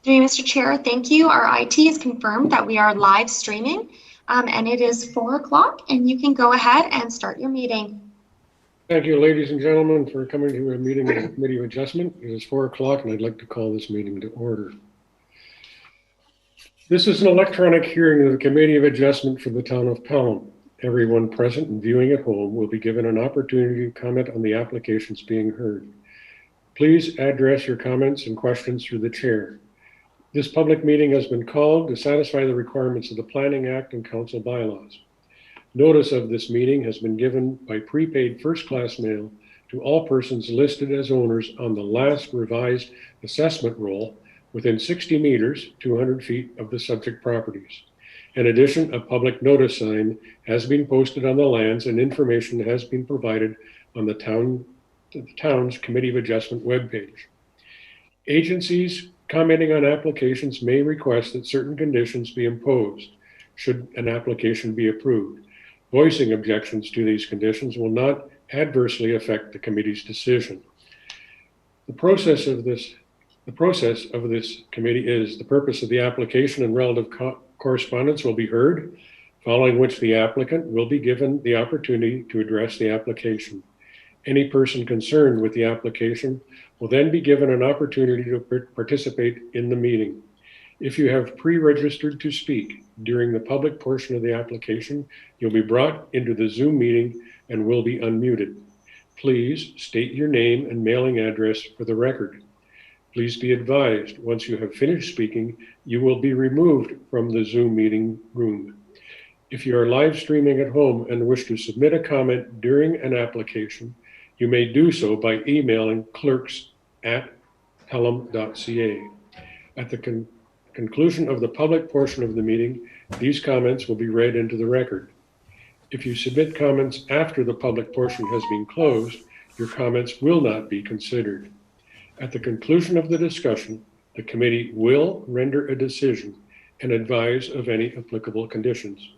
Through you, Mr. Chair, thank you. Our IT has confirmed that we are live streaming, and it is 4 o'clock, and you can go ahead and start your meeting. Thank you, ladies and gentlemen, for coming to a meeting of the Committee of Adjustment. It is 4 o'clock, and I'd like to call this meeting to order. This is an electronic hearing of the Committee of Adjustment for the Town of Pelham. Everyone present and viewing at home will be given an opportunity to comment on the applications being heard. Please address your comments and questions through the chair. This public meeting has been called to satisfy the requirements of the Planning Act and Council bylaws. Notice of this meeting has been given by prepaid first-class mail to all persons listed as owners on the last revised assessment roll within 60 meters, 200 feet of the subject properties. In addition, a public notice sign has been posted on the lands and information has been provided on the town's Committee of Adjustment webpage. Agencies commenting on applications may request that certain conditions be imposed should an application be approved. Voicing objections to these conditions will not adversely affect the committee's decision. The process of this committee is the purpose of the application and relative correspondence will be heard, following which the applicant will be given the opportunity to address the application. Any person concerned with the application will then be given an opportunity to participate in the meeting. If you have pre-registered to speak during the public portion of the application, you'll be brought into the Zoom meeting and will be unmuted. Please state your name and mailing address for the record. Please be advised, once you have finished speaking, you will be removed from the Zoom meeting room. If you are live streaming at home and wish to submit a comment during an application, you may do so by emailing clerks@pelham.ca. At the conclusion of the public portion of the meeting, these comments will be read into the record. If you submit comments after the public portion has been closed, your comments will not be considered. At the conclusion of the discussion, the committee will render a decision and advise of any applicable conditions.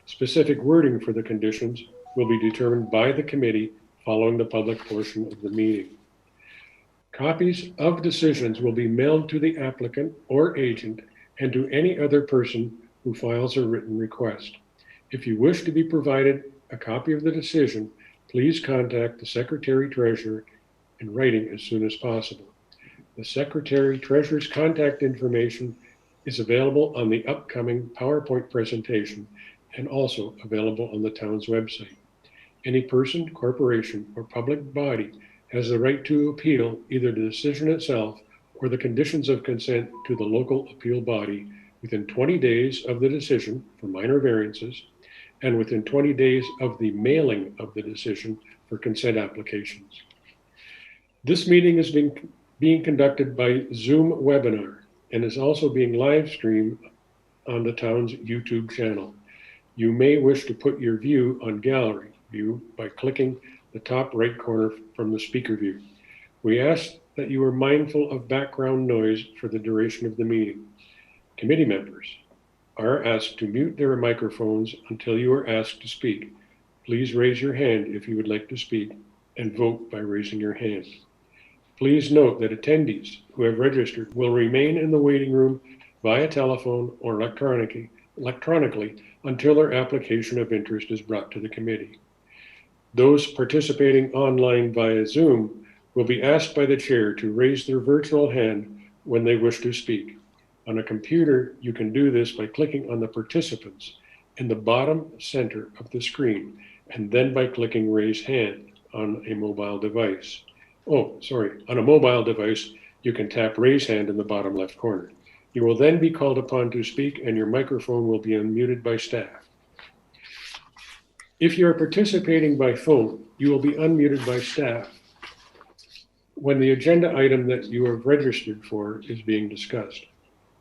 Specific wording for the conditions will be determined by the committee following the public portion of the meeting. Copies of decisions will be mailed to the applicant or agent and to any other person who files a written request. If you wish to be provided a copy of the decision, please contact the Secretary Treasurer in writing as soon as possible. The Secretary Treasurer's contact information is available on the upcoming PowerPoint presentation and also available on the town's website. Any person, corporation, or public body has the right to appeal either the decision itself or the conditions of consent to the local appeal body within 20 days of the decision for minor variances and within 20 days of the mailing of the decision for consent applications. This meeting is being conducted by Zoom webinar and is also being live streamed on the town's YouTube channel. You may wish to put your view on gallery view by clicking the top right corner from the speaker view. We ask that you are mindful of background noise for the duration of the meeting. Committee members are asked to mute their microphones until you are asked to speak. Please raise your hand if you would like to speak and vote by raising your hand. Please note that attendees who have registered will remain in the waiting room via telephone or electronically until their application of interest is brought to the committee. Those participating online via Zoom will be asked by the chair to raise their virtual hand when they wish to speak. On a computer, you can do this by clicking on the participants in the bottom center of the screen and then by clicking raise hand on a mobile device. On a mobile device, you can tap raise hand in the bottom left corner. You will then be called upon to speak and your microphone will be unmuted by staff. If you are participating by phone, you will be unmuted by staff when the agenda item that you have registered for is being discussed.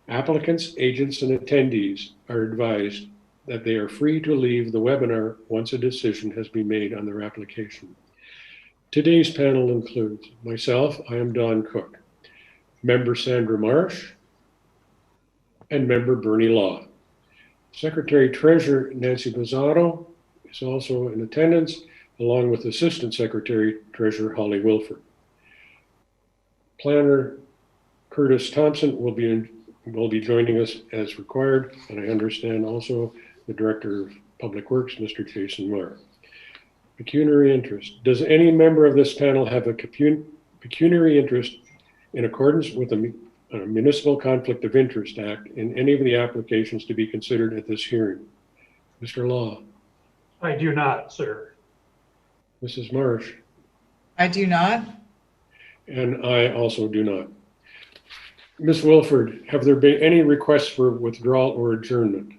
Applicants, agents, and attendees are advised that they are free to leave the webinar once a decision has been made on their application. Today's panel includes myself, I am Don Cook, member Sandra Marsh, and member Bernie Law. Secretary Treasurer Nancy Bizzato is also in attendance, along with Assistant Secretary Treasurer Holly Wilford. Planner Curtis Thompson will be will be joining us as required, and I understand also the Director of Public Works, Mr. Jason Miller. Pecuniary interest. Does any member of this panel have a pecuniary interest in accordance with the Municipal Conflict of Interest Act in any of the applications to be considered at this hearing? Mr. Law. I do not, sir. Mrs. Marsh. I do not. And I also do not. Ms. Wilford, have there been any requests for withdrawal or adjournment?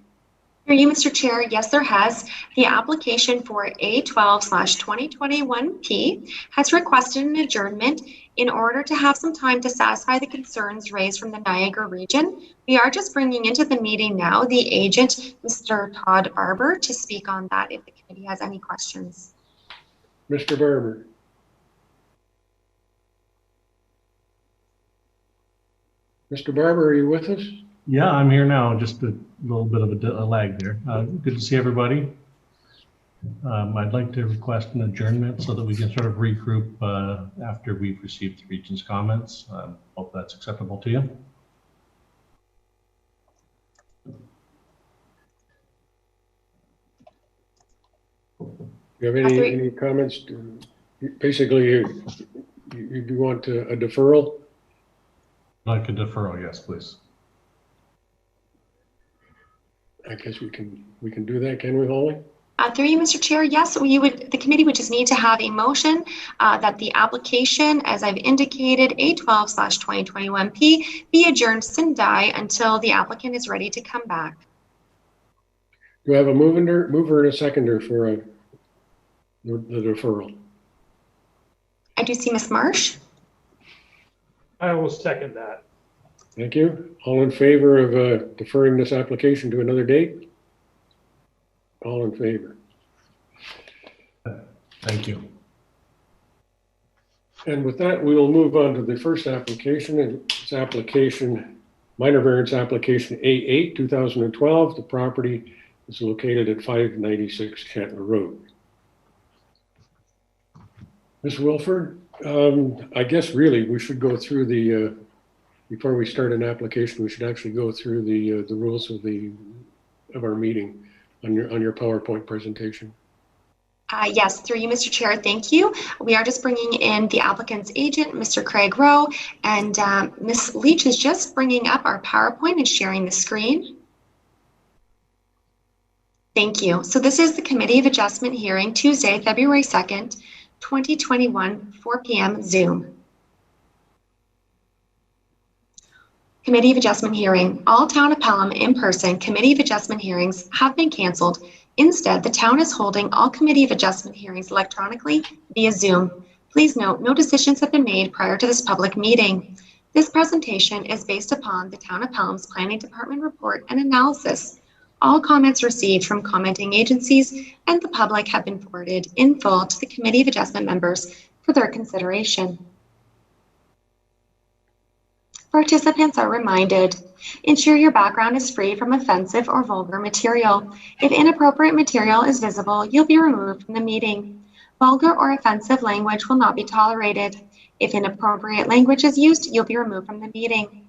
Through you, Mr. Chair, yes, there has. The application for A12/2021P has requested an adjournment in order to have some time to satisfy the concerns raised from the Niagara region. We are just bringing into the meeting now the agent, Mr. Todd Barber, to speak on that if the committee has any questions. Mr. Barber. Mr. Barber, are you with us? Yeah, I'm here now. Just a little bit of a lag there. Good to see everybody. I'd like to request an adjournment so that we can sort of regroup after we've received the region's comments. Hope that's acceptable to you. Do you have any comments? Basically, you want a deferral? Like a deferral, yes, please. I guess we can do that, can we, Holly? Through you, Mr. Chair, yes, the committee would just need to have a motion that the application, as I've indicated, A12/2021P, be adjourned sine die until the applicant is ready to come back. Do I have a mover and a seconder for the deferral? I do see Ms. Marsh. I will second that. Thank you. All in favor of deferring this application to another date? All in favor. Thank you. And with that, we will move on to the first application. It's minor variance application A8 2012. The property is located at 596 Chantler Road. Ms. Wilford, I guess really we should go through the before we start an application, we should actually go through the rules of our meeting on your PowerPoint presentation. Yes, through you, Mr. Chair, thank you. We are just bringing in the applicant's agent, Mr. Craig Rowe, and Ms. Leach is just bringing up our PowerPoint and sharing the screen. Thank you. So this is the Committee of Adjustment hearing, Tuesday, February 2nd, 2021, 4 p.m. Zoom. Committee of Adjustment hearing. All Town of Pelham in-person Committee of Adjustment hearings have been canceled. Instead, the town is holding all Committee of Adjustment hearings electronically via Zoom. Please note, no decisions have been made prior to this public meeting. This presentation is based upon the Town of Pelham's Planning Department report and analysis. All comments received from commenting agencies and the public have been forwarded in full to the Committee of Adjustment members for their consideration. Participants are reminded, ensure your background is free from offensive or vulgar material. If inappropriate material is visible, you'll be removed from the meeting. Vulgar or offensive language will not be tolerated. If inappropriate language is used, you'll be removed from the meeting.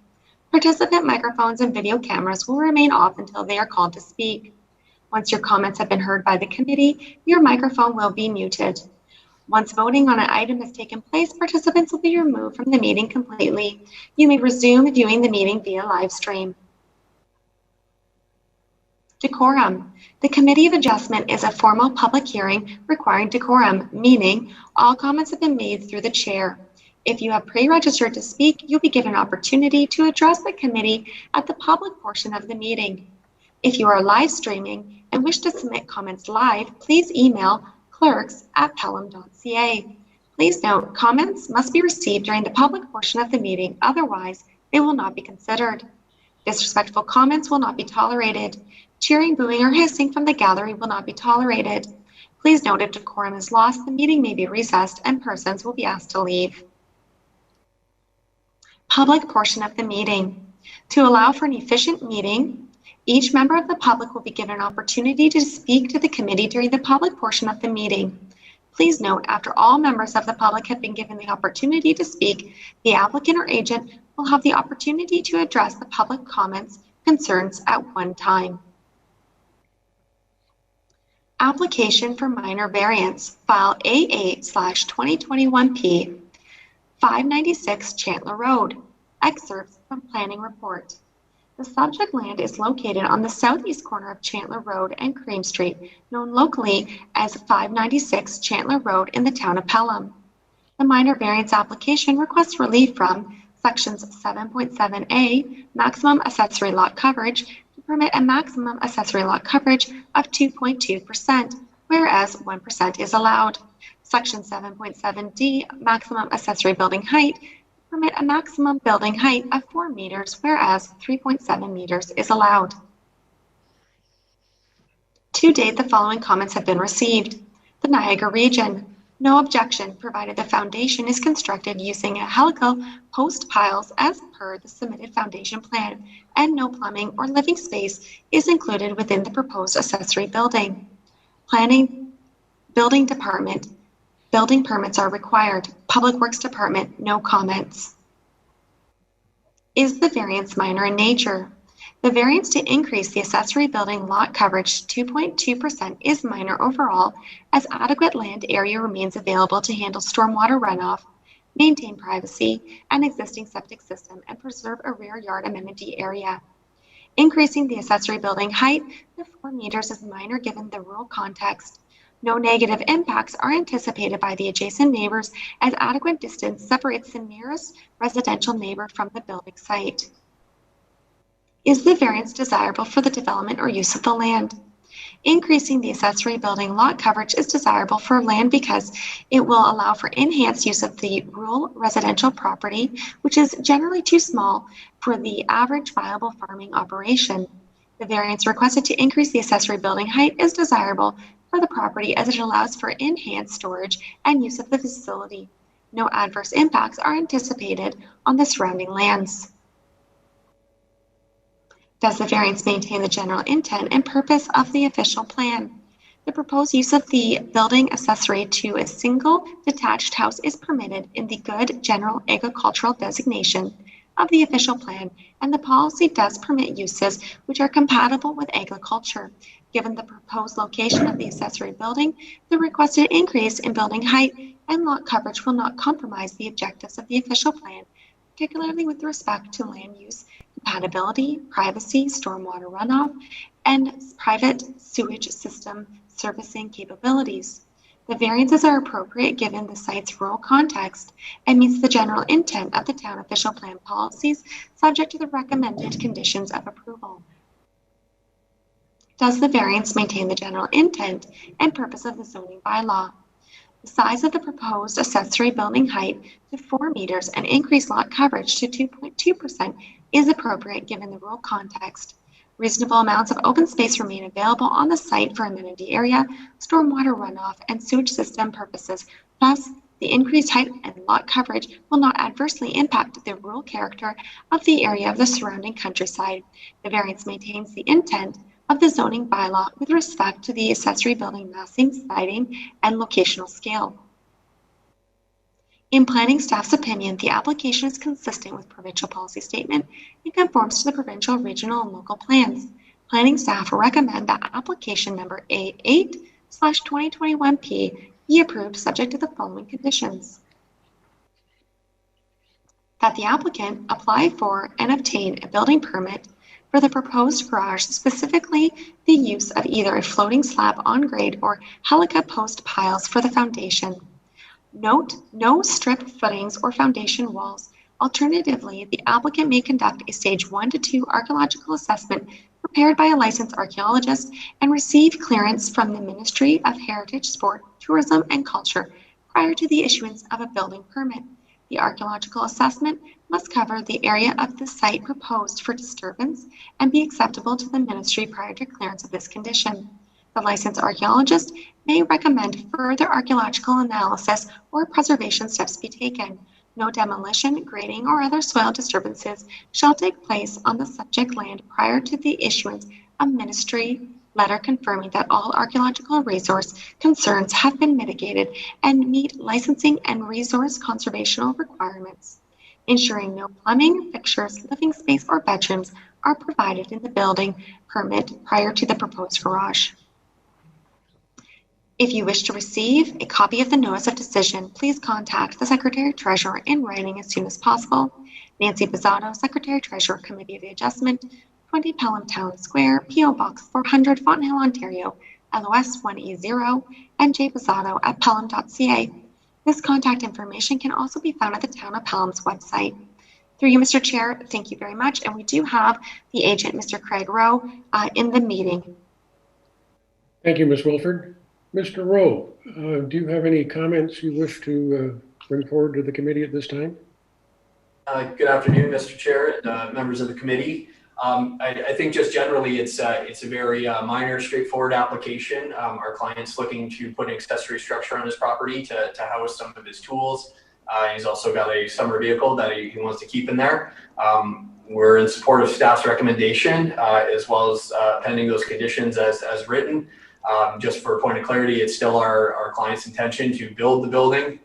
Participant microphones and video cameras will remain off until they are called to speak. Once your comments have been heard by the committee, your microphone will be muted. Once voting on an item has taken place, participants will be removed from the meeting completely. You may resume viewing the meeting via live stream. Decorum. The Committee of Adjustment is a formal public hearing requiring decorum, meaning all comments have been made through the chair. If you have pre-registered to speak, you'll be given an opportunity to address the committee at the public portion of the meeting. If you are live streaming and wish to submit comments live, please email clerks@pelham.ca. Please note, comments must be received during the public portion of the meeting, otherwise they will not be considered. Disrespectful comments will not be tolerated. Cheering, booing, or hissing from the gallery will not be tolerated. Please note, if decorum is lost, the meeting may be recessed and persons will be asked to leave. Public portion of the meeting. To allow for an efficient meeting, each member of the public will be given an opportunity to speak to the committee during the public portion of the meeting. Please note, after all members of the public have been given the opportunity to speak, the applicant or agent will have the opportunity to address the public comments concerns at one time. Application for minor variance, file A8/2021P, 596 Chantler Road. Excerpts from Planning Report. The subject land is located on the southeast corner of Chantler Road and Cream Street, known locally as 596 Chantler Road in the Town of Pelham. The minor variance application requests relief from Sections 7.7a, maximum accessory lot coverage, to permit a maximum accessory lot coverage of 2.2%, whereas 1% is allowed. Section 7.7d, maximum accessory building height, permit a maximum building height of 4 meters, whereas 3.7 meters is allowed. To date, the following comments have been received. The Niagara region. No objection, provided the foundation is constructed using a helical post piles as per the submitted foundation plan, and no plumbing or living space is included within the proposed accessory building. Planning, Building Department. Building permits are required. Public Works Department, no comments. Is the variance minor in nature? The variance to increase the accessory building lot coverage to 2.2% is minor overall, as adequate land area remains available to handle stormwater runoff, maintain privacy and existing septic system, and preserve a rear yard amenity area. Increasing the accessory building height to 4 meters is minor given the rural context. No negative impacts are anticipated by the adjacent neighbors, as adequate distance separates the nearest residential neighbor from the building site. Is the variance desirable for the development or use of the land? Increasing the accessory building lot coverage is desirable for land because it will allow for enhanced use of the rural residential property, which is generally too small for the average viable farming operation. The variance requested to increase the accessory building height is desirable for the property as it allows for enhanced storage and use of the facility. No adverse impacts are anticipated on the surrounding lands. Does the variance maintain the general intent and purpose of the official plan? The proposed use of the building accessory to a single detached house is permitted in the good general agricultural designation of the official plan, and the policy does permit uses which are compatible with agriculture. Given the proposed location of the accessory building, the requested increase in building height and lot coverage will not compromise the objectives of the official plan, particularly with respect to land use compatibility, privacy, stormwater runoff, and private sewage system servicing capabilities. The variances are appropriate given the site's rural context and meets the general intent of the town official plan policies, subject to the recommended conditions of approval. Does the variance maintain the general intent and purpose of the zoning bylaw? The size of the proposed accessory building height to 4 meters and increased lot coverage to 2.2% is appropriate given the rural context. Reasonable amounts of open space remain available on the site for amenity area, stormwater runoff, and sewage system purposes. Thus, the increased height and lot coverage will not adversely impact the rural character of the area of the surrounding countryside. The variance maintains the intent of the zoning bylaw with respect to the accessory building massing, siding, and locational scale. In planning staff's opinion, the application is consistent with provincial policy statement and conforms to the provincial, regional, and local plans. Planning staff recommend that application number A8/2021P be approved subject to the following conditions. That the applicant apply for and obtain a building permit for the proposed garage, specifically the use of either a floating slab on grade or helica post piles for the foundation. Note, no strip footings or foundation walls. Alternatively, the applicant may conduct a stage 1 to 2 archaeological assessment prepared by a licensed archaeologist and receive clearance from the Ministry of Heritage, Sport, Tourism, and Culture prior to the issuance of a building permit. The archaeological assessment must cover the area of the site proposed for disturbance and be acceptable to the ministry prior to clearance of this condition. The licensed archaeologist may recommend further archaeological analysis or preservation steps be taken. No demolition, grading, or other soil disturbances shall take place on the subject land prior to the issuance of ministry letter confirming that all archaeological resource concerns have been mitigated and meet licensing and resource conservational requirements. ensuring no plumbing, fixtures, living space, or bedrooms are provided in the building permit prior to the proposed garage. If you wish to receive a copy of the notice of decision, please contact the Secretary Treasurer in writing as soon as possible. Nancy Pizzato, Secretary Treasurer, Committee of Adjustment, 20 Pelham Town Square, P.O. Box 400, Fonthill, Ontario, LOS 1E0, and jpizzato@pelham.ca. This contact information can also be found at the Town of Pelham's website. Through you, Mr. Chair, thank you very much. And we do have the agent, Mr. Craig Rowe, in the meeting. Thank you, Ms. Wilford. Mr. Rowe, do you have any comments you wish to bring forward to the committee at this time? Good afternoon, Mr. Chair and members of the committee. I think just generally it's a very minor, straightforward application. Our client's looking to put an accessory structure on his property to house some of his tools. He's also got a summer vehicle that he wants to keep in there. We're in support of staff's recommendation as well as pending those conditions as written. Just for a point of clarity, it's still our client's intention to build the building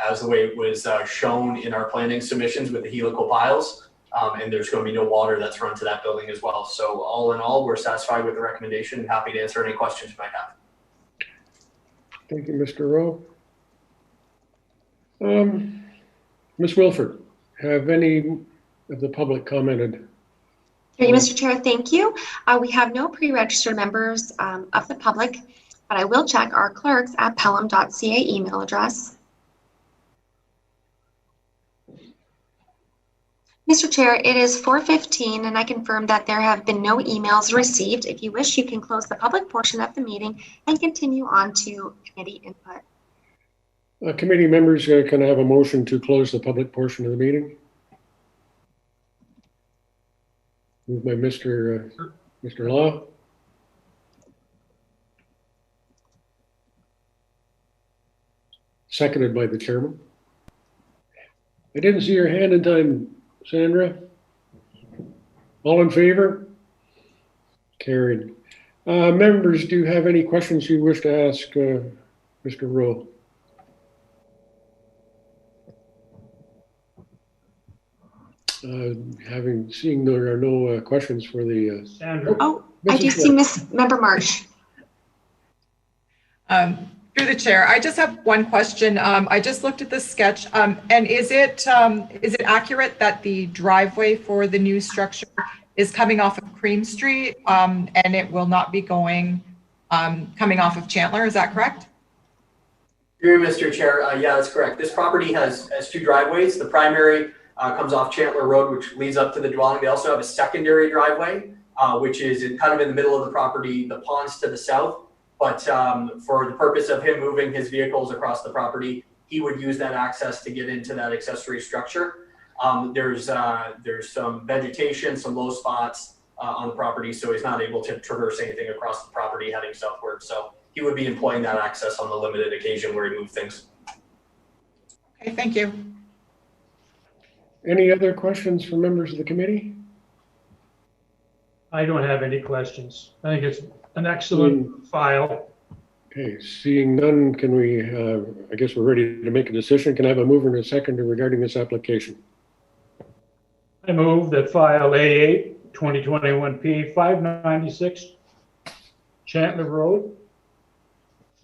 as the way it was shown in our planning submissions with the helical piles. And there's going to be no water that's run to that building as well. So all in all, we're satisfied with the recommendation and happy to answer any questions you might have. Thank you, Mr. Rowe. Ms. Wilford, have any of the public commented? Through you, Mr. Chair, thank you. We have no pre-registered members of the public, but I will check our clerks at pelham.ca email address. Mr. Chair, it is 4:15 and I confirm that there have been no emails received. If you wish, you can close the public portion of the meeting and continue on to committee input. Committee members, can I have a motion to close the public portion of the meeting? Moved by Mr. Law. Seconded by the chairman. I didn't see your hand in time, Sandra. All in favor? Carried. Members, do you have any questions you wish to ask Mr. Rowe? Seeing there are no questions for the Sandra. Oh, I do see Member Marsh. Through the chair, I just have one question. I just looked at the sketch, and is it accurate that the driveway for the new structure is coming off of Cream Street, and it will not be going coming off of Chantler? Is that correct? Through Mr. Chair, yeah, that's correct. This property has two driveways. The primary comes off Chantler Road, which leads up to the dwelling. They also have a secondary driveway, which is kind of in the middle of the property, the ponds to the south. But for the purpose of him moving his vehicles across the property, he would use that access to get into that accessory structure. There's some vegetation, some low spots on the property, so he's not able to traverse anything across the property heading southward. So he would be employing that access on the limited occasion where he moved things. Okay, thank you. Any other questions from members of the committee? I don't have any questions. I think it's an excellent file. Okay, seeing none, can we, I guess we're ready to make a decision. Can I have a mover and a seconder regarding this application? I move that file A8 2021P 596 Chantler Road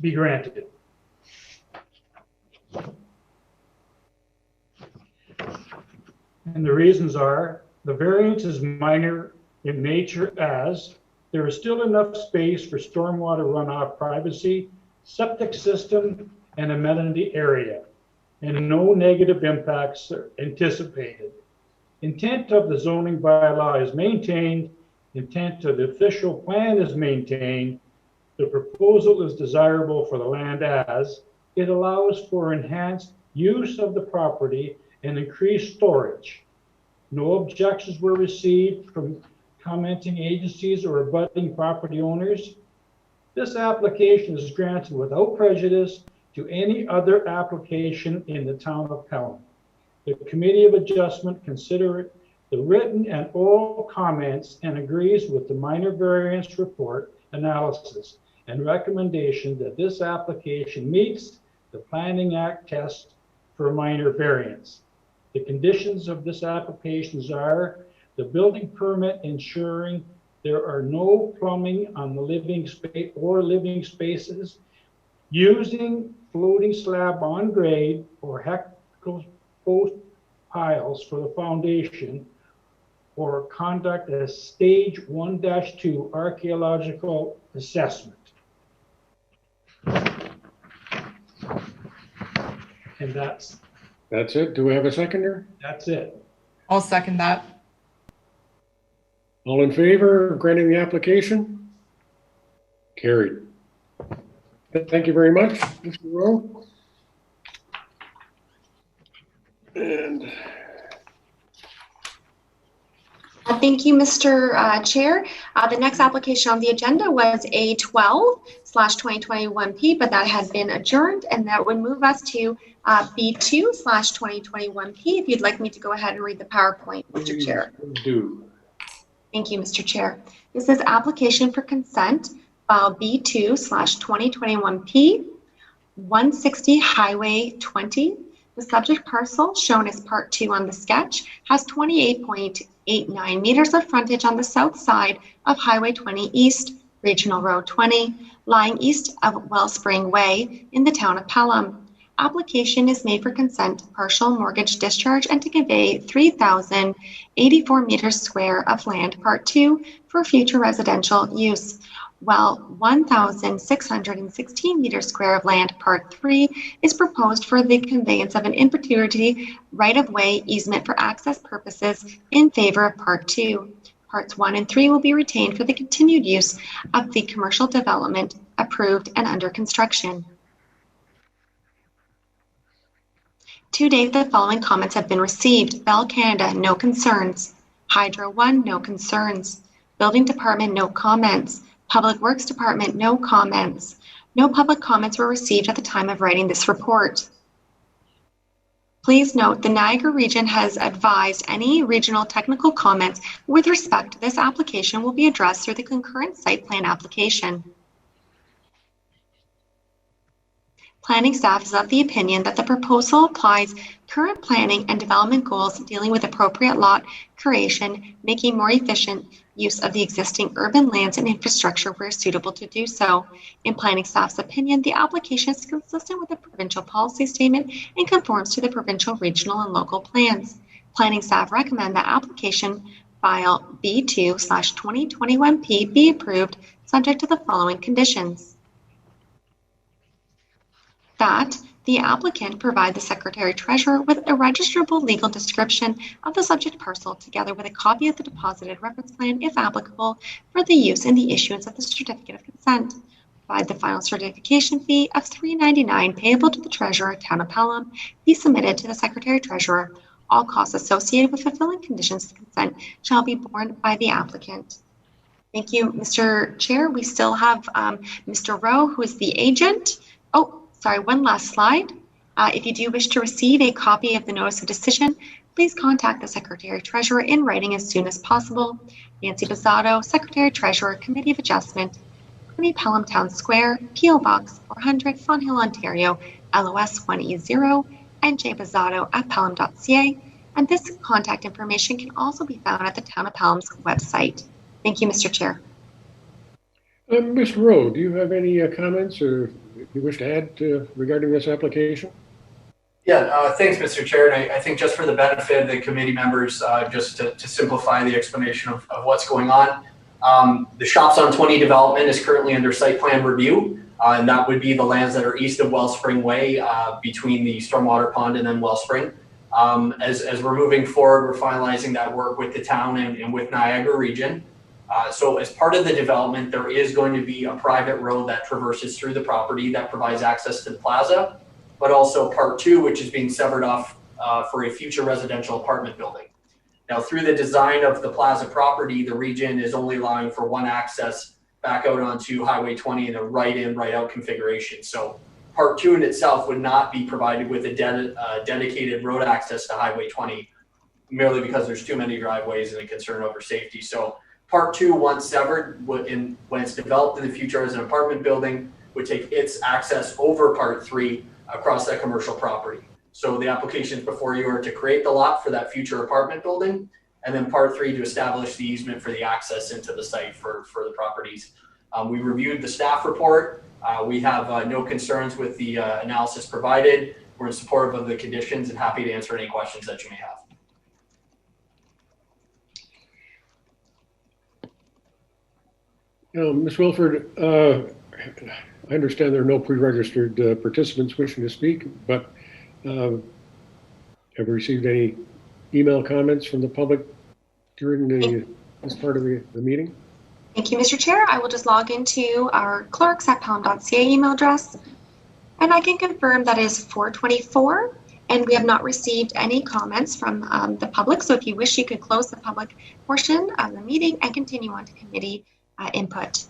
be granted. And the reasons are, the variance is minor in nature as there is still enough space for stormwater runoff privacy, septic system, and amenity area, and no negative impacts are anticipated. Intent of the zoning bylaw is maintained, intent of the official plan is maintained, the proposal is desirable for the land as it allows for enhanced use of the property and increased storage. No objections were received from commenting agencies or abutting property owners. This application is granted without prejudice to any other application in the town of Pelham. The Committee of Adjustment considered the written and oral comments and agrees with the minor variance report analysis and recommendation that this application meets the Planning Act test for minor variance. The conditions of this application are the building permit ensuring there are no plumbing on the living space or living spaces, using floating slab on grade or hexagonal post piles for the foundation, or conduct a stage 1-2 archaeological assessment. And that's it. Do we have a seconder? That's it. I'll second that. All in favor of granting the application? Carried. Thank you very much, Mr. Rowe. And Thank you, Mr. Chair. The next application on the agenda was A12/2021P, but that had been adjourned, and that would move us to B2/2021P. If you'd like me to go ahead and read the PowerPoint, Mr. Chair. do. Thank you, Mr. Chair. This is application for consent, file B2/2021P, 160 Highway 20. The subject parcel, shown as Part 2 on the sketch, has 28.89 meters of frontage on the south side of Highway 20 East, Regional Road 20, lying east of Wellspring Way in the town of Pelham. Application is made for consent to partial mortgage discharge and to convey 3,084 meters square of land, Part 2, for future residential use, while 1,616 meters square of land, Part 3, is proposed for the conveyance of an in perpetuity right-of-way easement for access purposes in favor of Part 2. Parts 1 and 3 will be retained for the continued use of the commercial development approved and under construction. To date, the following comments have been received. Bell Canada, no concerns. Hydro One, no concerns. Building Department, no comments. Public Works Department, no comments. No public comments were received at the time of writing this report. Please note the Niagara region has advised any regional technical comments with respect to this application will be addressed through the concurrent site plan application. Planning staff is of the opinion that the proposal applies current planning and development goals dealing with appropriate lot creation, making more efficient use of the existing urban lands and infrastructure where suitable to do so. In planning staff's opinion, the application is consistent with the provincial policy statement and conforms to the provincial, regional, and local plans. Planning staff recommend that application file B2/2021P be approved subject to the following conditions. That the applicant provide the Secretary Treasurer with a registrable legal description of the subject parcel together with a copy of the deposited reference plan, if applicable, for the use in the issuance of the certificate of consent. Provide the final certification fee of $3.99 payable to the Treasurer, Town of Pelham, be submitted to the Secretary Treasurer. All costs associated with fulfilling conditions of consent shall be borne by the applicant. Thank you, Mr. Chair. We still have Mr. Rowe, who is the agent. Oh, sorry, one last slide. If you do wish to receive a copy of the notice of decision, please contact the Secretary Treasurer in writing as soon as possible. Nancy Bizzato, Secretary Treasurer, Committee of Adjustment, 20 Pelham Town Square, P.O. Box 400, Fawn Hill, Ontario, LOS 1E0, and jbizzato@pelham.ca. And this contact information can also be found at the Town of Pelham's website. Thank you, Mr. Chair. Mr. Rowe, do you have any comments or you wish to add regarding this application? Yeah, thanks, Mr. Chair. And I think just for the benefit of the committee members, just to simplify the explanation of what's going on, the Shops on 20 development is currently under site plan review, and that would be the lands that are east of Wellspring Way, between the stormwater pond and then Wellspring. As we're moving forward, we're finalizing that work with the town and with Niagara region. So as part of the development, there is going to be a private road that traverses through the property that provides access to the plaza, but also Part 2, which is being severed off for a future residential apartment building. Now, through the design of the plaza property, the region is only allowing for one access back out onto Highway 20 in a right-in, right-out configuration. So Part 2 in itself would not be provided with a dedicated road access to Highway 20, merely because there's too many driveways and a concern over safety. So Part 2, once severed, when it's developed in the future as an apartment building, would take its access over Part 3 across that commercial property. So the applications before you are to create the lot for that future apartment building, and then part 3 to establish the easement for the access into the site for the properties. We reviewed the staff report. We have no concerns with the analysis provided. We're in support of the conditions and happy to answer any questions that you may have. Ms. Wilford, I understand there are no pre-registered participants wishing to speak, but have we received any email comments from the public during this part of the meeting? Thank you, Mr. Chair. I will just log into our clerks@pelham.ca email address, and I can confirm that is 4:24, and we have not received any comments from the public. So if you wish, you could close the public portion of the meeting and continue on to committee input.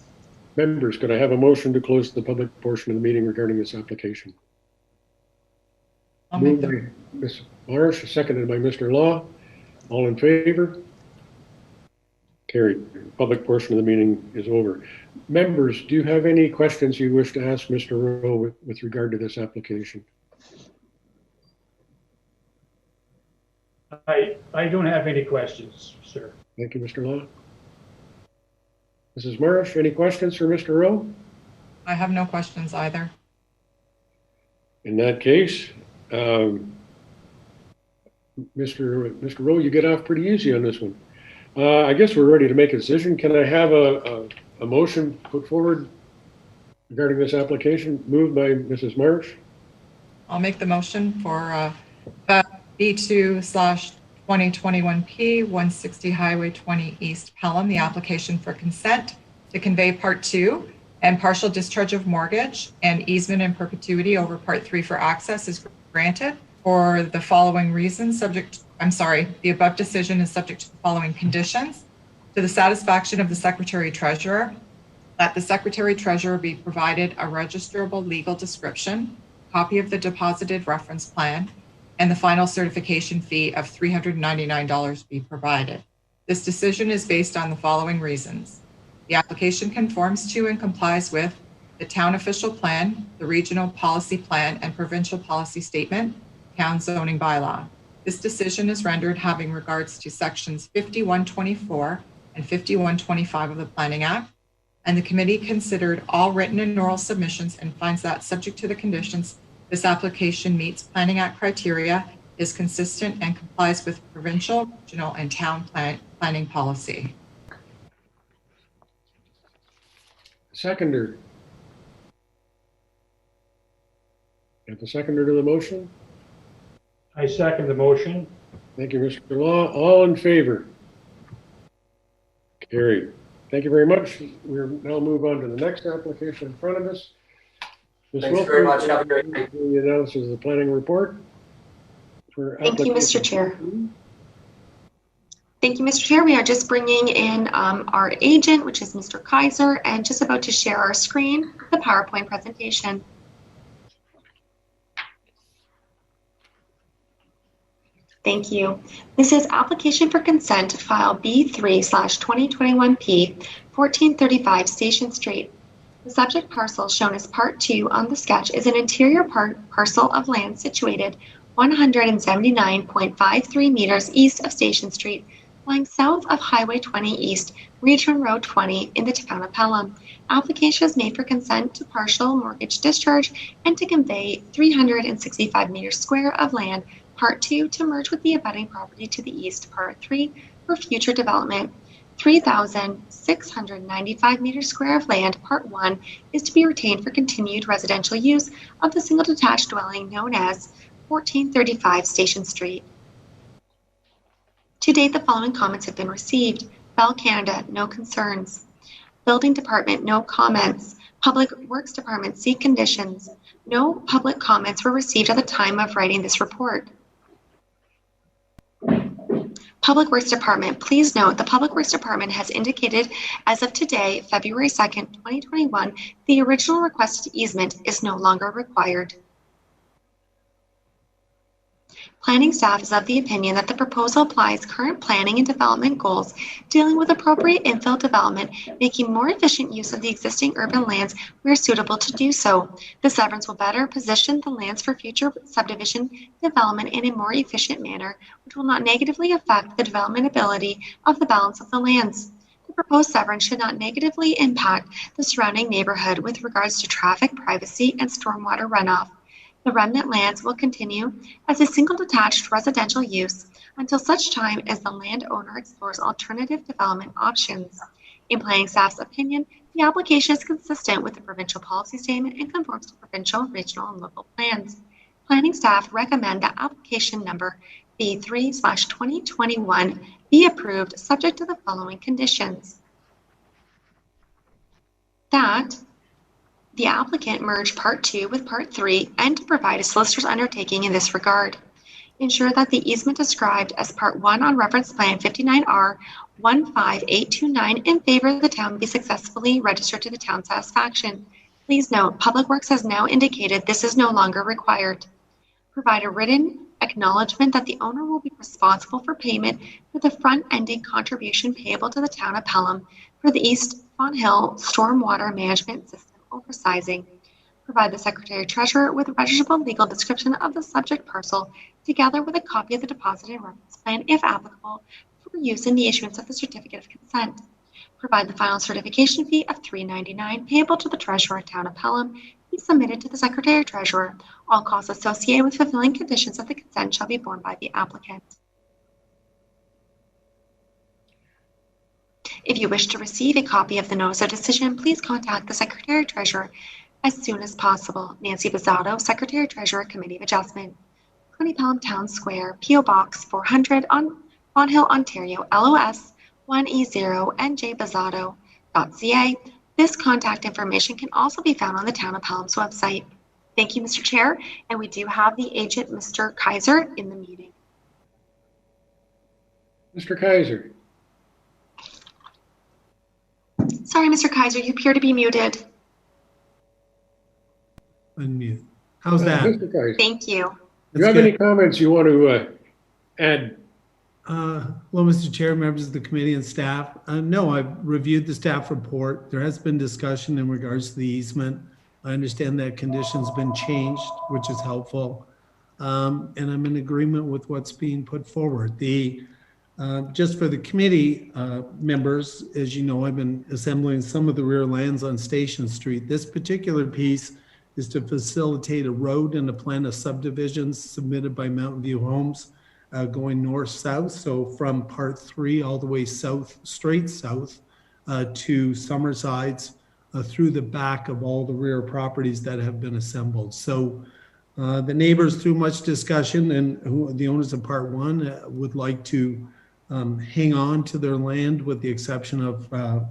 Members, could I have a motion to close the public portion of the meeting regarding this application? Moved by Ms. Marsh, seconded by Mr. Law. All in favor? Carried. Public portion of the meeting is over. Members, do you have any questions you wish to ask Mr. Rowe with regard to this application? I don't have any questions, sir. Thank you, Mr. Law. Mrs. Marsh, any questions for Mr. Rowe? I have no questions either. In that case, Mr. Rowe, you get off pretty easy on this one. I guess we're ready to make a decision. Can I have a motion put forward regarding this application? Moved by Mrs. Marsh. I'll make the motion for B2/2021P 160 Highway 20 East Pelham, the application for consent to convey Part 2 and partial discharge of mortgage and easement in perpetuity over Part 3 for access is granted for the following reasons. The above decision is subject to the following conditions: to the satisfaction of the Secretary Treasurer, that the Secretary Treasurer be provided a registrable legal description, copy of the deposited reference plan, and the final certification fee of $399 be provided. This decision is based on the following reasons. The application conforms to and complies with the town official plan, the regional policy plan, and provincial policy statement, town zoning bylaw. This decision is rendered having regards to sections 5124 and 5125 of the Planning Act, and the committee considered all written and oral submissions and finds that, subject to the conditions, this application meets Planning Act criteria, is consistent, and complies with provincial, regional, and town planning policy. Seconder. Have the seconder to the motion? I second the motion. Thank you, Mr. Law. All in favor? Carried. Thank you very much. We'll now move on to the next application in front of us. Ms. Thanks Wilford, very much. Have a great day. the analysis of the planning report. Thank you, Mr. Chair. Thank you, Mr. Chair. We are just bringing in our agent, which is Mr. Kaiser, and just about to share our screen, the PowerPoint presentation. Thank you. This is application for consent file B3/2021P 1435 Station Street. The subject parcel shown as Part 2 on the sketch is an interior parcel of land situated 179.53 meters east of Station Street, lying south of Highway 20 East, Region Road 20 in the Town of Pelham. Application is made for consent to partial mortgage discharge and to convey 365 meters square of land, Part 2, to merge with the abutting property to the east, Part 3, for future development. 3,695 meters square of land, Part 1, is to be retained for continued residential use of the single detached dwelling known as 1435 Station Street. To date, the following comments have been received. Bell Canada, no concerns. Building Department, no comments. Public Works Department, see conditions. No public comments were received at the time of writing this report. Public Works Department, please note the Public Works Department has indicated as of today, February 2nd, 2021, the original requested easement is no longer required. Planning staff is of the opinion that the proposal applies current planning and development goals dealing with appropriate infill development, making more efficient use of the existing urban lands where suitable to do so. The severance will better position the lands for future subdivision development in a more efficient manner, which will not negatively affect the development ability of the balance of the lands. The proposed severance should not negatively impact the surrounding neighborhood with regards to traffic, privacy, and stormwater runoff. The remnant lands will continue as a single detached residential use until such time as the landowner explores alternative development options. In planning staff's opinion, the application is consistent with the provincial policy statement and conforms to provincial, regional, and local plans. Planning staff recommend that application number B3/2021 be approved subject to the following conditions. That the applicant merge Part 2 with Part 3 and to provide a solicitor's undertaking in this regard. Ensure that the easement described as Part 1 on Reference Plan 59R 15829 in favor of the town be successfully registered to the town's satisfaction. Please note, Public Works has now indicated this is no longer required. Provide a written acknowledgement that the owner will be responsible for payment for the front-ending contribution payable to the Town of Pelham for the East Fawn Hill Stormwater Management System oversizing. Provide the Secretary-Treasurer with a registrable legal description of the subject parcel, together with a copy of the deposited reference plan, if applicable, for use in the issuance of the certificate of consent. Provide the final certification fee of $3.99 payable to the Treasurer, Town of Pelham, be submitted to the Secretary-Treasurer. All costs associated with fulfilling conditions of the consent shall be borne by the applicant. If you wish to receive a copy of the notice of decision, please contact the Secretary-Treasurer as soon as possible. Nancy Bizzato, Secretary-Treasurer, Committee of Adjustment, 20 Pelham Town Square, P.O. Box 400, on Fawn Hill, Ontario, LOS 1E0NJBizzato.ca. This contact information can also be found on the Town of Pelham's website. Thank you, Mr. Chair, and we do have the agent, Mr. Kaiser, in the meeting. Mr. Kaiser. Sorry, Mr. Kaiser, you appear to be muted. Unmute. How's that? Mr. Kaiser, Thank you. do you have any comments you want to add? Well, Mr. Chair, members of the committee and staff, no, I've reviewed the staff report. There has been discussion in regards to the easement. I understand that conditions been changed, which is helpful. And I'm in agreement with what's being put forward. Just for the committee members, as you know, I've been assembling some of the rear lands on Station Street. This particular piece is to facilitate a road and a plan of subdivisions submitted by Mountain View Homes going north-south. So from Part 3 all the way south, straight south to Summersides through the back of all the rear properties that have been assembled. So the neighbors, through much discussion, and the owners of Part 1 would like to hang on to their land with the exception of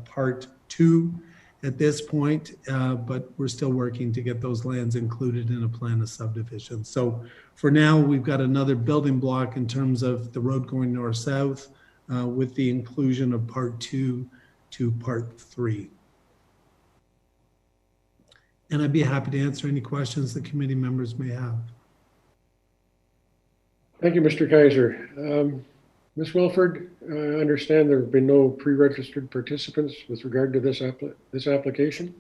Part 2 at this point, but we're still working to get those lands included in a plan of subdivision. So for now, we've got another building block in terms of the road going north-south with the inclusion of Part 2 to Part 3. And I'd be happy to answer any questions the committee members may have. Thank you, Mr. Kaiser. Ms. Wilford, I understand there have been no pre-registered participants with regard to this application?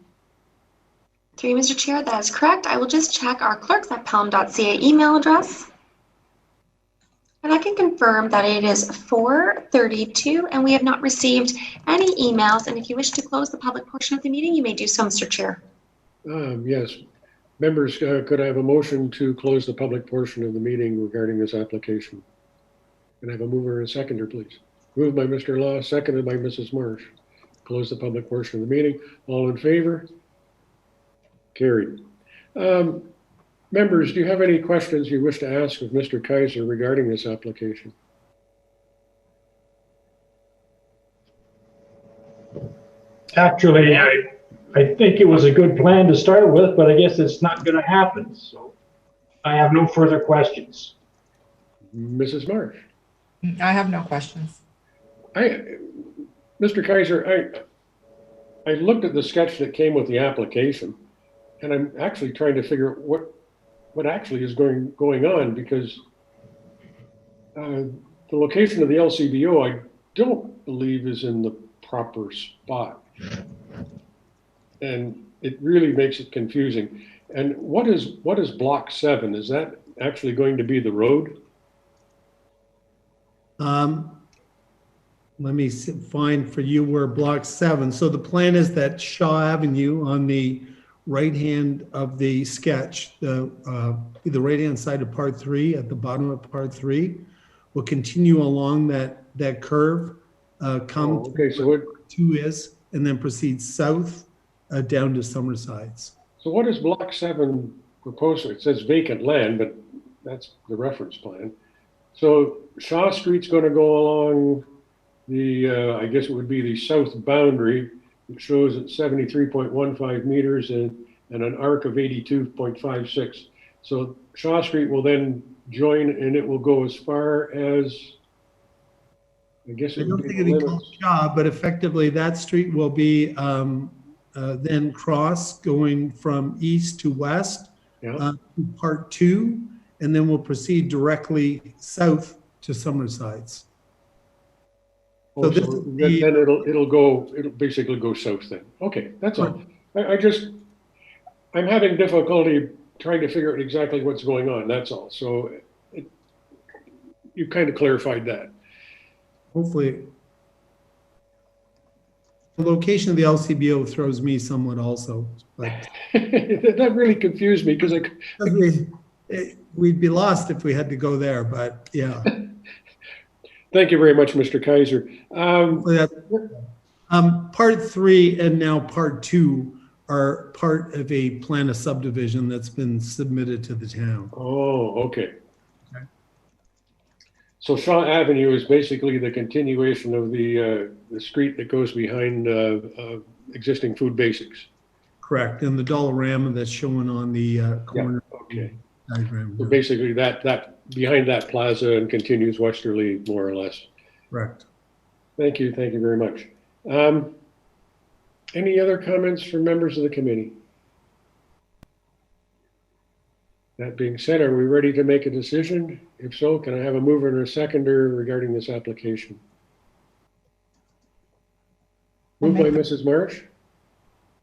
Through you, Mr. Chair, that is correct. I will just check our clerks@pelham.ca email address. And I can confirm that it is 4:32 and we have not received any emails. And if you wish to close the public portion of the meeting, you may do so, Mr. Chair. Yes. Members, could I have a motion to close the public portion of the meeting regarding this application? Can I have a mover and a seconder, please? Moved by Mr. Law, seconded by Mrs. Marsh. Close the public portion of the meeting. All in favor? Carried. Members, do you have any questions you wish to ask of Mr. Kaiser regarding this application? Actually, I think it was a good plan to start with, but I guess it's not going to happen. So I have no further questions. Mrs. Marsh? I have no questions. Mr. Kaiser, I looked at the sketch that came with the application, and I'm actually trying to figure out what actually is going on, because The location of the LCBO, I don't believe is in the proper spot. And it really makes it confusing. And what is block 7? Is that actually going to be the road? Let me find for you where block 7. So the plan is that Shaw Avenue on the right hand of the sketch, the right-hand side of part 3 at the bottom of part 3 will continue along that curve, come okay, so what 2 is, and then proceed south down to Summersides. So what is block 7 proposed? It says vacant land, but that's the reference plan. So Shaw Street's going to go along the, I guess it would be the south boundary. It shows at 73.15 meters and an arc of 82.56. So Shaw Street will then join, and it will go as far as, I guess it I would don't be think the it'd be limits. called Shaw, but effectively that street will be then cross going from east to west Yeah. to part 2, and then we'll proceed directly south to Summersides. Oh, this so is then the- it'll basically go south then. Okay, that's all. I'm having difficulty trying to figure out exactly what's going on, that's all. So you kind of clarified that. Hopefully. The location of the LCBO throws me somewhat also, but That really confused me because we'd be lost if we had to go there, but yeah. Thank you very much, Mr. Kaiser. Part 3 and now part 2 are part of a plan of subdivision that's been submitted to the town. Oh, okay. So Shaw Avenue is basically the continuation of the street that goes behind existing Food Basics. Correct, and the Dollarama that's shown on the corner Okay. diagram. So basically that behind that plaza and continues westerly, more or less. Correct. Thank you very much. Any other comments from members of the committee? That being said, are we ready to make a decision? If so, can I have a mover and a seconder regarding this application? Moved by Mrs. Marsh,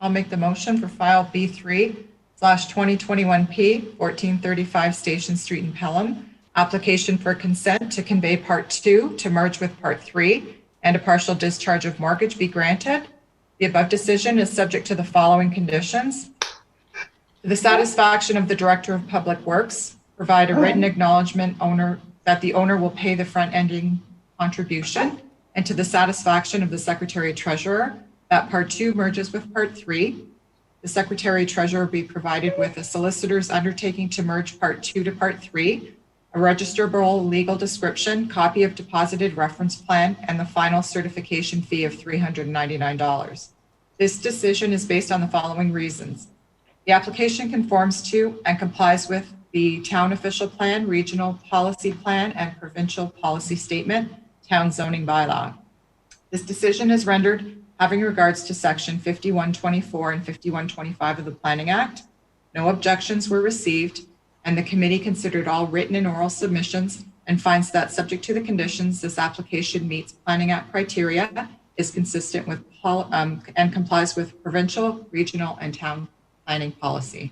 I'll make the motion for file B3/2021P, 1435 Station Street in Pelham. Application for consent to convey part 2 to merge with part 3 and a partial discharge of mortgage be granted. The above decision is subject to the following conditions. To the satisfaction of the Director of Public Works, provide a written acknowledgement that the owner will pay the front-ending contribution, and to the satisfaction of the Secretary Treasurer that part 2 merges with part 3. The Secretary Treasurer be provided with a solicitor's undertaking to merge part 2 to part 3, a registrable legal description, copy of deposited reference plan, and the final certification fee of $399. This decision is based on the following reasons. The application conforms to and complies with the Town Official Plan, Regional Policy Plan, and Provincial Policy Statement, Town Zoning Bylaw. This decision is rendered having regards to Section 5124 and 5125 of the Planning Act. No objections were received, and the committee considered all written and oral submissions and finds that, subject to the conditions, this application meets Planning Act criteria, is consistent with and complies with provincial, regional, and town planning policy.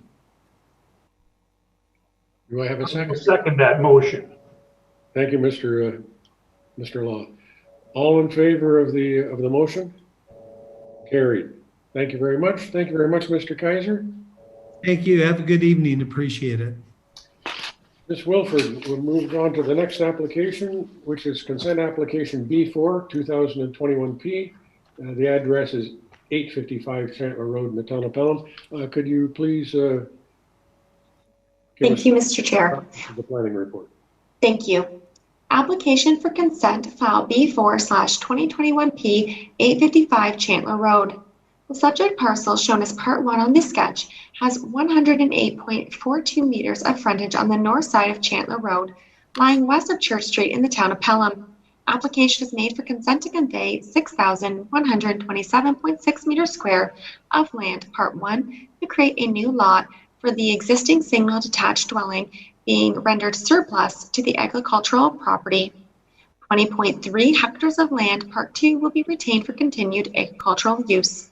do I have a second? I'll second that motion. Thank you, Mr. Law. All in favor of the motion? Carried. Thank you very much. Thank you very much, Mr. Kaiser. Thank you. Have a good evening. Appreciate it. Ms. Wilford, we'll move on to the next application, which is consent application B4 2021P. The address is 855 Chantler Road in the Town of Pelham. Could you please give Thank you, Mr. Chair. the planning report? Thank you. Application for consent file B4/2021P 855 Chantler Road. The subject parcel shown as part 1 on this sketch has 108.42 meters of frontage on the north side of Chantler Road, lying west of Church Street in the Town of Pelham. Application is made for consent to convey 6,127.6 meters square of land, part 1, to create a new lot for the existing single detached dwelling being rendered surplus to the agricultural property. 20.3 hectares of land, Part 2, will be retained for continued agricultural use.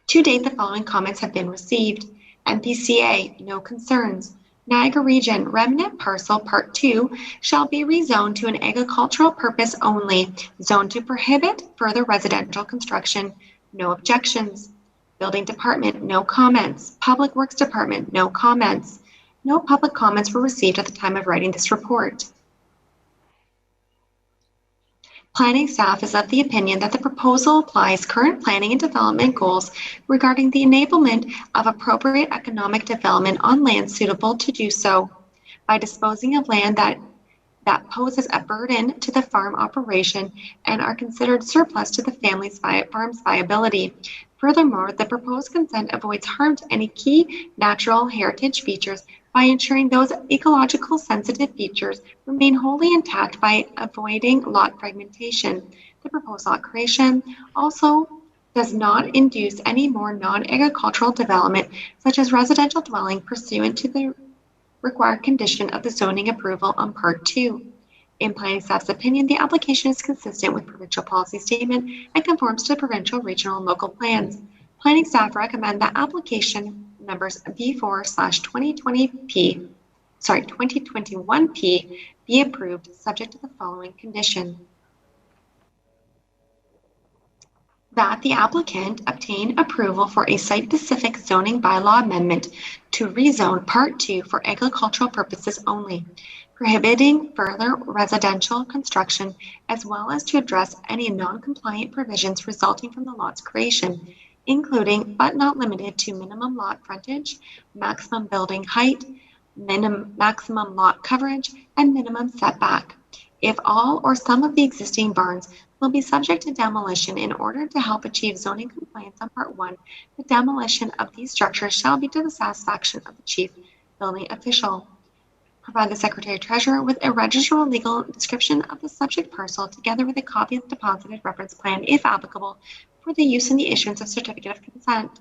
To date, the following comments have been received. MPCA, no concerns. Niagara Region, remnant parcel Part 2 shall be rezoned to an agricultural purpose only, zoned to prohibit further residential construction. No objections. Building Department, no comments. Public Works Department, no comments. No public comments were received at the time of writing this report. Planning staff is of the opinion that the proposal applies current planning and development goals regarding the enablement of appropriate economic development on land suitable to do so by disposing of land that poses a burden to the farm operation and are considered surplus to the farm's viability. Furthermore, the proposed consent avoids harm to any key natural heritage features by ensuring those ecological sensitive features remain wholly intact by avoiding lot fragmentation. The proposed lot creation also does not induce any more non-agricultural development, such as residential dwelling, pursuant to the required condition of the zoning approval on Part 2. In planning staff's opinion, the application is consistent with provincial policy statement and conforms to provincial, regional, and local plans. Planning staff recommend that application numbers B4/2021P be approved, subject to the following condition. That the applicant obtain approval for a site-specific zoning bylaw amendment to rezone Part 2 for agricultural purposes only, prohibiting further residential construction, as well as to address any non-compliant provisions resulting from the lot's creation, including but not limited to minimum lot frontage, maximum building height, maximum lot coverage, and minimum setback. If all or some of the existing barns will be subject to demolition in order to help achieve zoning compliance on Part 1, the demolition of these structures shall be to the satisfaction of the chief building official. Provide the Secretary Treasurer with a registral legal description of the subject parcel together with a copy of the deposited reference plan, if applicable, for the use in the issuance of certificate of consent.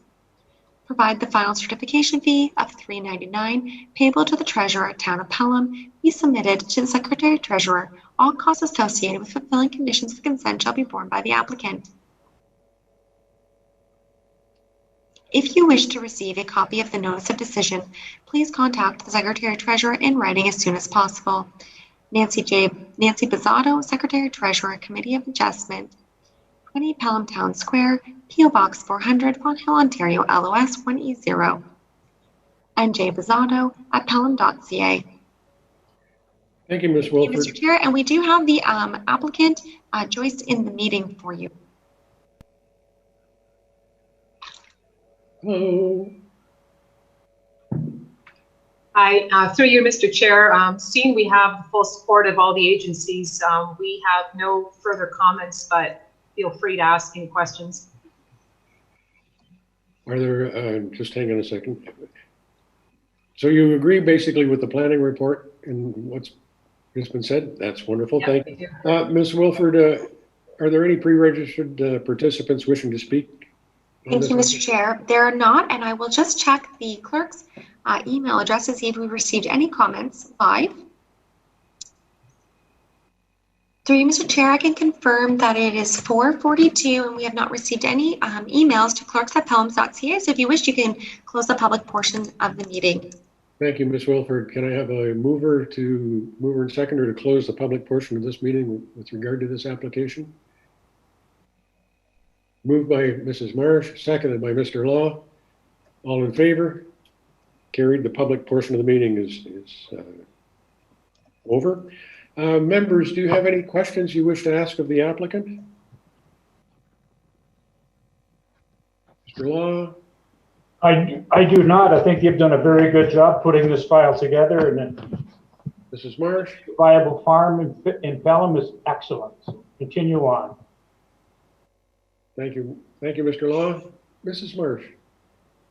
Provide the final certification fee of $3.99 payable to the Treasurer at Town of Pelham be submitted to the Secretary Treasurer. All costs associated with fulfilling conditions of consent shall be borne by the applicant. If you wish to receive a copy of the notice of decision, please contact the Secretary Treasurer in writing as soon as possible. Nancy Bizzato, Secretary Treasurer, Committee of Adjustment, 20 Pelham Town Square, P.O. Box 400, Vaughan Hill, Ontario, LOS 1E0. And J. Bizzato at pelham.ca. Thank you, Ms. Wilford. Thank you, Mr. Chair, and we do have the applicant, Joyce, in the meeting for you. Hello. Hi, through you, Mr. Chair. Seeing we have the full support of all the agencies, we have no further comments, but feel free to ask any questions. Are there, just hang on a second. So you agree basically with the planning report and what's been said? That's wonderful. Yeah, thank you. Ms. Wilford, are there any pre-registered participants wishing to speak? Thank you, Mr. Chair. There are not, and I will just check the clerk's email address to see if we received any comments live. Through you, Mr. Chair, I can confirm that it is 4:42 and we have not received any emails to clerks@pelhams.ca. So if you wish, you can close the public portion of the meeting. Thank you, Ms. Wilford. Can I have a mover and seconder to close the public portion of this meeting with regard to this application? Moved by Mrs. Marsh, seconded by Mr. Law. All in favor? Carried. The public portion of the meeting is over. Members, do you have any questions you wish to ask of the applicant? Mr. Law? I do not. I think you've done a very good job putting this file together, and Mrs. Marsh? Viable farm in Pelham is excellent. Continue on. Thank you. Thank you, Mr. Law. Mrs. Marsh?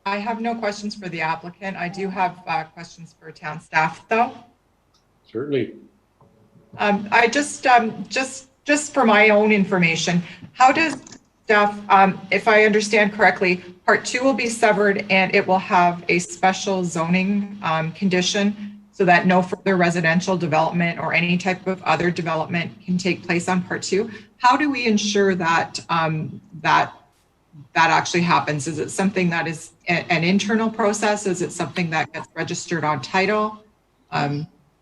I have no questions for the applicant. I do have questions for town staff, though. Certainly. I just for my own information, how does Staff, if I understand correctly, part 2 will be severed and it will have a special zoning condition so that no further residential development or any type of other development can take place on part 2. How do we ensure that that actually happens? Is it something that is an internal process? Is it something that gets registered on title?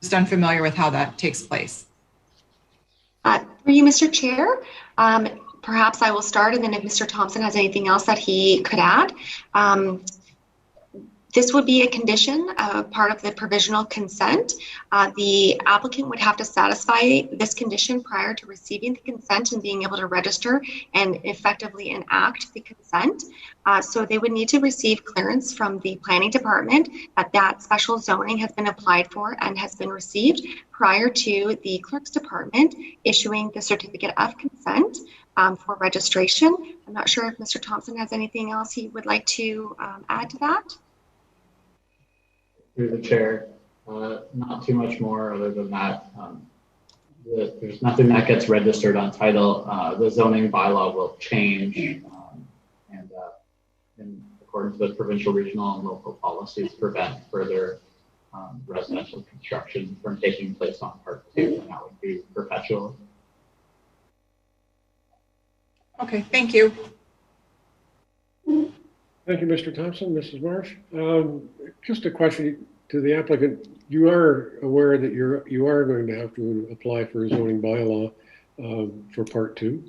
Just unfamiliar with how that takes place. Through you, Mr. Chair, perhaps I will start, and then if Mr. Thompson has anything else that he could add. This would be a condition, part of the provisional consent. The applicant would have to satisfy this condition prior to receiving the consent and being able to register and effectively enact the consent. So they would need to receive clearance from the planning department that special zoning has been applied for and has been received prior to the clerk's department issuing the certificate of consent for registration. I'm not sure if Mr. Thompson has anything else he would like to add to that. Through the chair, not too much more other than that. There's nothing that gets registered on title. The zoning bylaw will change and in accordance with provincial, regional, and local policies prevent further residential construction from taking place on part 2, and that would be perpetual. Okay, thank you. Thank you, Mr. Thompson. Mrs. Marsh. Just a question to the applicant. You are aware that you are going to have to apply for a zoning bylaw for part 2,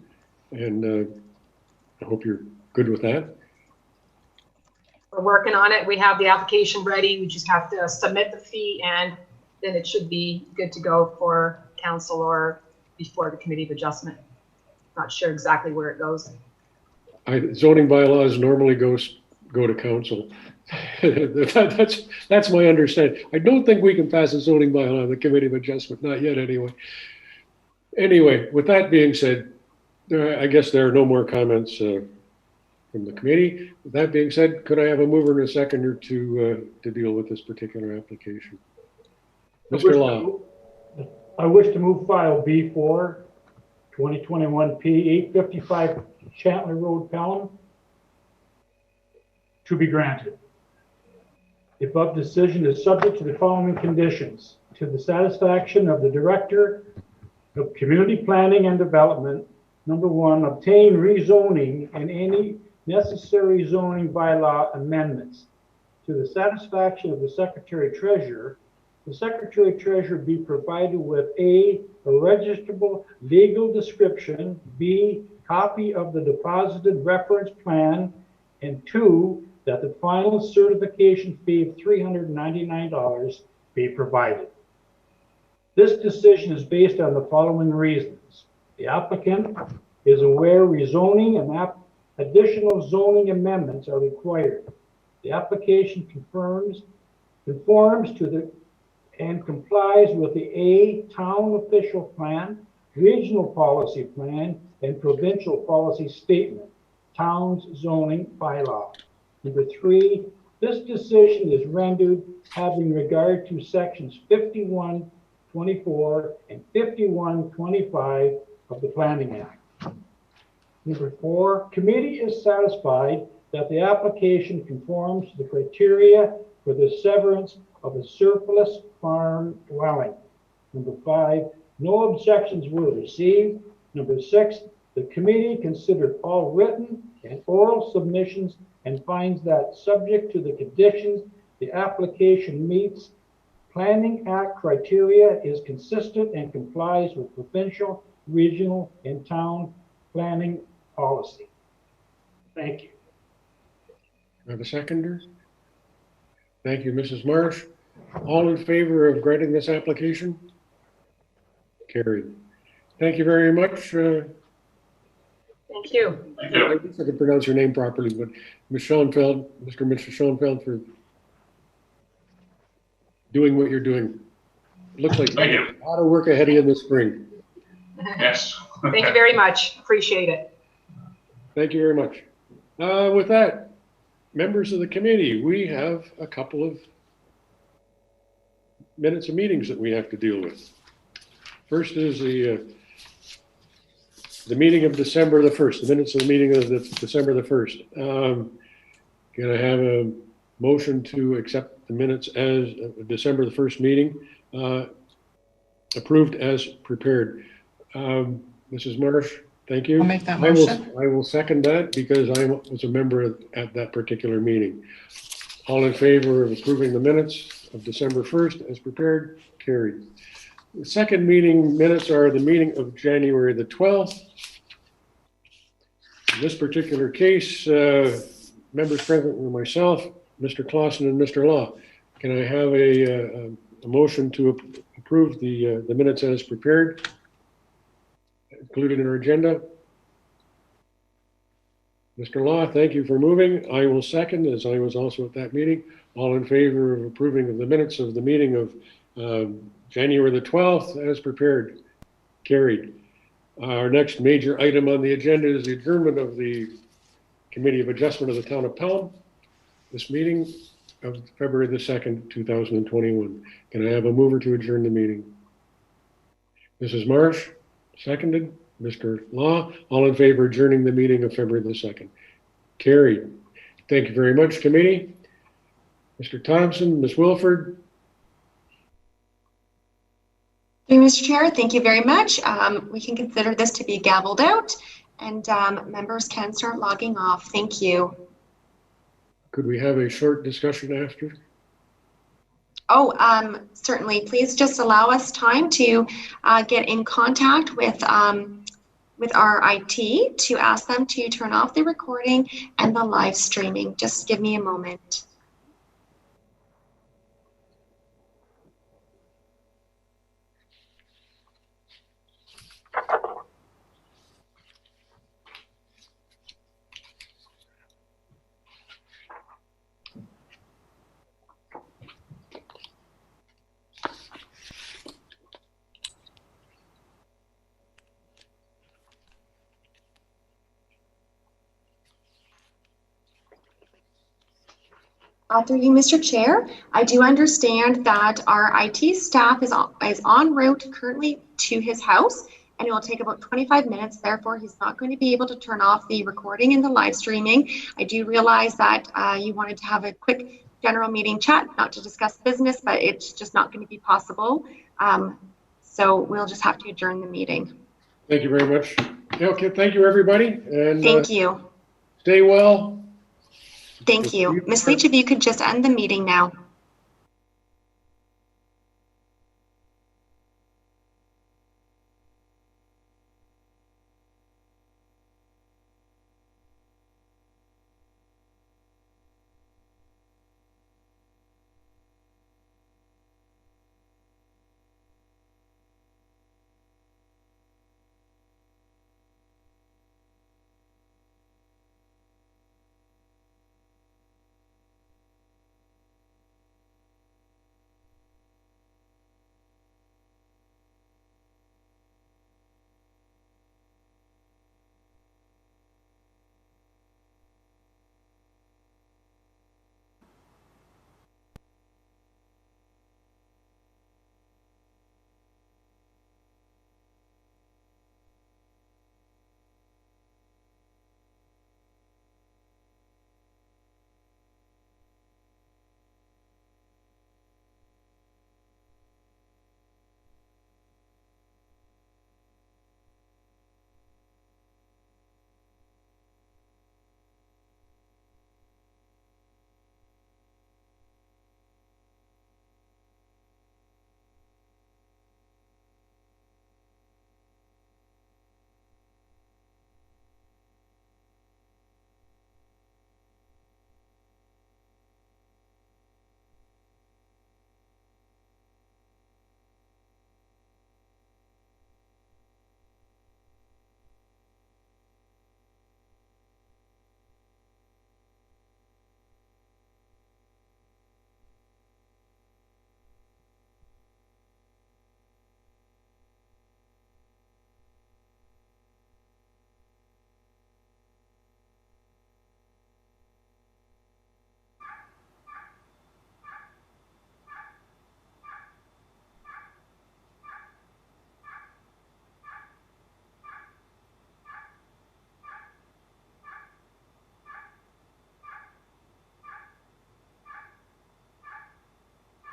and I hope you're good with that. We're working on it. We have the application ready. We just have to submit the fee, and then it should be good to go for council or before the Committee of Adjustment. Not sure exactly where it goes. Zoning bylaws normally go to council. that's my understanding. I don't think we can pass a zoning bylaw on the Committee of Adjustment, not yet anyway. Anyway, with that being said, I guess there are no more comments from the committee. With that being said, could I have a mover and a seconder to deal with this particular application? Mr. Law. I wish to move file B4 2021 P 855 Chantler Road, Pelham, to be granted. The above decision is subject to the following conditions: to the satisfaction of the Director of Community Planning and Development. Number 1, obtain rezoning and any necessary zoning bylaw amendments. To the satisfaction of the Secretary Treasurer, the Secretary Treasurer be provided with A, registrable legal description, B, copy of the deposited reference plan, and 2, that the final certification fee of $399 be provided. This decision is based on the following reasons. The applicant is aware rezoning and additional zoning amendments are required. The application conforms to the and complies with the A, town official plan, regional policy plan, and provincial policy statement, town's zoning bylaw. Number 3, this decision is rendered having regard to sections 5124 and 5125 of the Planning Act. Number 4, committee is satisfied that the application conforms to the criteria for the severance of a surplus farm dwelling. Number 5, no objections were received. Number 6, the committee considered all written and oral submissions and finds that, subject to the conditions the application meets Planning Act criteria, is consistent and complies with provincial, regional, and town planning policy. Thank you. I have a seconder. Thank you, Mrs. Marsh. All in favor of granting this application? Carried. Thank you very much. Thank you. I guess I can pronounce your name properly, but Ms. Schoenfeld, Mr. Mitchell Schoenfeld, for doing what you're doing. It looks like Thank you. A lot of work ahead of you in the spring. Yes. Thank you very much. Appreciate it. Thank you very much. With that, members of the committee, we have a couple of minutes of meetings that we have to deal with. First is the the meeting of December the 1st, the minutes of the meeting of December the 1st. Can I have a motion to accept the minutes as December the 1st meeting, approved as prepared? Mrs. Marsh, thank you. I'll make that motion. I will second that because I was a member at that particular meeting. All in favor of approving the minutes of December 1st as prepared? Carried. The second meeting minutes are the meeting of January the 12th. In this particular case, members present were myself, Mr. Clausen, and Mr. Law. Can I have a motion to approve the minutes as prepared, included in our agenda? Mr. Law, thank you for moving. I will second, as I was also at that meeting. All in favor of approving of the minutes of the meeting of January the 12th as prepared? Carried. Our next major item on the agenda is the adjournment of the Committee of Adjustment of the Town of Pelham. This meeting of February the 2nd, 2021. Can I have a mover to adjourn the meeting? Mrs. Marsh, seconded. Mr. Law, all in favor of adjourning the meeting of February the 2nd? Carried. Thank you very much, committee. Mr. Thompson, Ms. Wilford. Mr. Chair, thank you very much. We can consider this to be gavelled out, and members can start logging off. Thank you. Could we have a short discussion after? Oh, certainly. Please just allow us time to get in contact with our IT to ask them to turn off the recording and the live streaming. Just give me a moment. Through you, Mr. Chair, I do understand that our IT staff is en route currently to his house, and it will take about 25 minutes. Therefore, he's not going to be able to turn off the recording and the live streaming. I do realize that you wanted to have a quick general meeting chat, not to discuss business, but it's just not going to be possible. So we'll just have to adjourn the meeting. Thank you very much. Okay, thank you, everybody. And thank you. Stay well. Thank you. Ms. Leach, if you could just end the meeting now.